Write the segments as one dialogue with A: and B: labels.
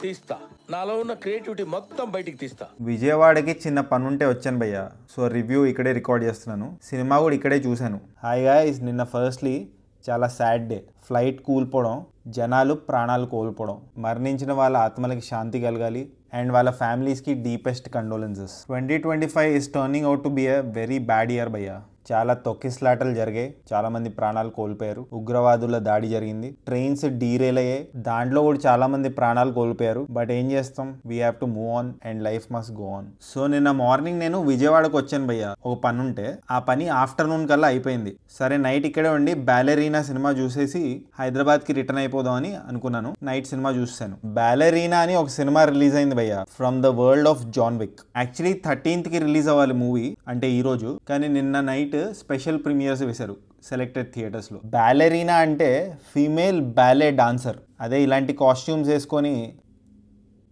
A: తీస్తా. నాలో ఉన్న క్రియేటివిటీ మొత్తం బయటికి తీస్తా.
B: విజయవాడకి చిన్న పనుంటే వచ్చాను భయ్య. సో రివ్యూ ఇక్కడే రికార్డ్ చేస్తున్నాను. సినిమా కూడా ఇక్కడే చూశాను. హాయ్ గాయ్స్, నిన్న ఫస్ట్లీ చాలా సాడ్ డే. ఫ్లైట్ కూలిపోవడం, జనాలు ప్రాణాలు కోల్పోవడం, మరణించిన వాళ్ళ ఆత్మలకి శాంతి కలగాలి అండ్ వాళ్ళ ఫ్యామిలీస్కి deepest condolences. 2025 is turning out to be a very bad year భయ్య. చాలా తొక్కిస్లాటలు జరిగాయి, చాలా మంది ప్రాణాలు కోల్పోయారు, ఉగ్రవాదుల దాడి జరిగింది, ట్రైన్స్ డీరేల్ అయ్యాయి, దాంట్లో కూడా చాలా మంది ప్రాణాలు కోల్పోయారు. బట్ ఏం చేస్తాం, we have to move on and life must go on. So నిన్న మార్నింగ్ నేను విజయవాడకు వచ్చాను భయ్య. ఒక పని ఉంటే ఆ పని ఆఫ్టర్నూన్ కల్లా అయిపోయింది. సరే నైట్ ఇక్కడే ఉండి బ్యాలెరీనా సినిమా చూసేసి హైదరాబాద్కి రిటర్న్ అయిపోదామని అనుకున్నాను. నైట్ సినిమా చూసాను. బ్యాలెరీనా అని ఒక సినిమా రిలీజ్ అయింది భయ్య, from the world of John Wick. Actually 13th కి రిలీజ్ అవ్వాలి మూవీ, అంటే ఈ రోజు. కానీ నిన్న నైట్ స్పెషల్ ప్రీమియర్స్ వేశారు సెలెక్టెడ్ థియేటర్స్లో. బ్యాలెరీనా అంటే ఫీమేల్ బ్యాలే డాన్సర్. అదే ఇలాంటి కాస్ట్యూమ్స్ వేసుకొని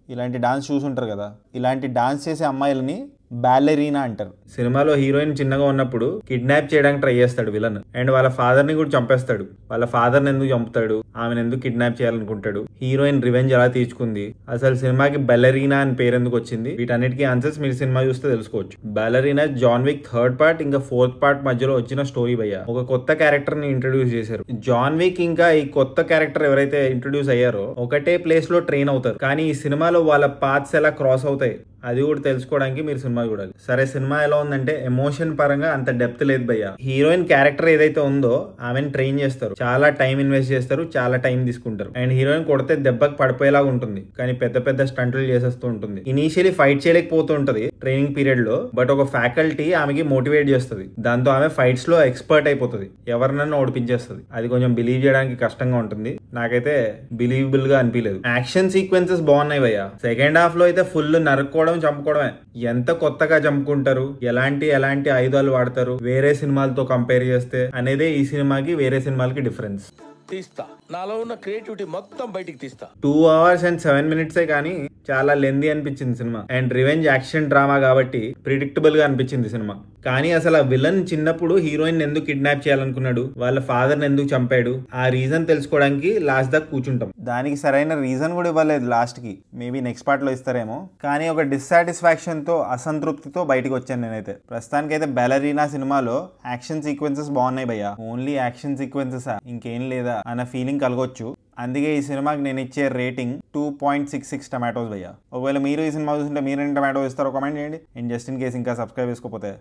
B: ఇలాంటి డాన్స్ చూసుంటారు కదా, ఇలాంటి డాన్స్ చేసే అమ్మాయిలని బ్యాలెరీనా అంటారు. సినిమాలో హీరోయిన్ చిన్నగా ఉన్నప్పుడు కిడ్నాప్ చేయడానికి ట్రై చేస్తాడు విలన్, అండ్ వాళ్ళ ఫాదర్ ని కూడా చంపేస్తాడు. వాళ్ళ ఫాదర్ ని ఎందుకు చంపుతాడు, ఆమెను ఎందుకు కిడ్నాప్ చేయాలనుకుంటాడు, హీరోయిన్ రివెంజ్ ఎలా తీర్చుకుంది, అసలు సినిమాకి బెలరీనా అని పేరు ఎందుకు వచ్చింది, వీటన్నిటికీ ఆన్సర్స్ మీరు సినిమా చూస్తే తెలుసుకోవచ్చు. బెలరీనా జాన్ విక్ 3rd పార్ట్ ఇంకా 4th పార్ట్ మధ్యలో వచ్చిన స్టోరీ భయ్య. ఒక కొత్త క్యారెక్టర్ ని ఇంట్రడ్యూస్ చేశారు. జాన్ విక్ ఇంకా ఈ కొత్త క్యారెక్టర్ ఎవరైతే ఇంట్రడ్యూస్ అయ్యారో ఒకటే ప్లేస్ లో ట్రైన్ అవుతారు, కానీ ఈ సినిమాలో వాళ్ళ పాత్స్ ఎలా క్రాస్ అవుతాయి అది కూడా తెలుసుకోవడానికి మీరు సినిమా చూడాలి. సరే సినిమా ఎలా ఉందంటే ఎమోషన్ పరంగా అంత డెప్త్ లేదు భయ్య. హీరోయిన్ క్యారెక్టర్ ఏదైతే ఉందో ఆమెను ట్రైన్ చేస్తారు, చాలా టైం ఇన్వెస్ట్ చేస్తారు, చాలా టైం తీసుకుంటారు. అండ్ హీరోయిన్ కొడితే దెబ్బకి పడిపోయేలాగా ఉంటుంది, కానీ పెద్ద పెద్ద స్టంట్లు చేసేస్తూ ఉంటుంది. ఇనీషియలీ ఫైట్ చేయలేకపోతూ ఉంటది ట్రైనింగ్ పీరియడ్ లో, బట్ ఒక ఫ్యాకల్టీ ఆమెకి మోటివేట్ చేస్తుంది. దాంతో ఆమె ఫైట్స్ లో ఎక్స్పర్ట్ అయిపోతుంది, ఎవరినన్నా ఓడిపించేస్తుంది. అది కొంచెం బిలీవ్ చేయడానికి కష్టంగా ఉంటుంది, నాకైతే బిలీవబుల్ గా అనిపించలేదు. యాక్షన్ సీక్వెన్సెస్ బాగున్నాయి భయ్య. సెకండ్ హాఫ్ లో అయితే ఫుల్ నరుక్కోవడం చంపుకోవడమే. ఎంత కొత్తగా చంపుకుంటారు, ఎలాంటి ఆయుధాలు వాడతారు వేరే సినిమాలతో కంపేర్ చేస్తే అనేదే ఈ సినిమాకి వేరే సినిమాలకి డిఫరెన్స్.
A: తీస్తా. నాలో ఉన్న క్రియేటివిటీ మొత్తం బయటికి తీస్తా.
B: 2 hours and 7 minutes కానీ చాలా లెందీ అనిపించింది cinema. And revenge action drama కాబట్టి ప్రిడిక్టబుల్ గా అనిపించింది సినిమా. కానీ అసలు ఆ విలన్ చిన్నప్పుడు హీరోయిన్ ఎందుకు కిడ్నాప్ చేయాలనుకున్నాడు, వాళ్ళ ఫాదర్ ని ఎందుకు చంపాడు, ఆ రీజన్ తెలుసుకోవడానికి లాస్ట్ దాకా కూర్చుంటాం. దానికి సరైన రీజన్ కూడా ఇవ్వలేదు లాస్ట్ కి. మేబీ నెక్స్ట్ పార్ట్ లో ఇస్తారేమో. కానీ ఒక డిస్సాటిస్ఫాక్షన్ తో, అసంతృప్తితో బయటకు వచ్చాను నేనైతే. ప్రస్తుతానికైతే బెలరీనా సినిమాలో యాక్షన్ సీక్వెన్సెస్ బాగున్నాయి భయ్య. ఓన్లీ యాక్షన్ సీక్వెన్సెస్ ఇంకేం లేదా అన్న ఫీలింగ్ కలగొచ్చు. అందుకే ఈ సినిమాకి నేను ఇచ్చే రేటింగ్ 2.66 టమాటోస్ భయ్య. ఒకవేళ మీరు ఈ సినిమా చూస్తుంటే మీరు ఎన్ని టమాటోస్ ఇస్తారో కామెంట్ చేయండి. అండ్ జస్ట్ ఇన్ కేసు ఇంకా సబ్స్క్రైబ్ చేసుకోకపోతే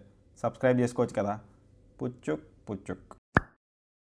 B: సబ్స్క్రైబ్ చేసుకోవచ్చు కదా. పుచ్చుక్ పుచ్చుక్.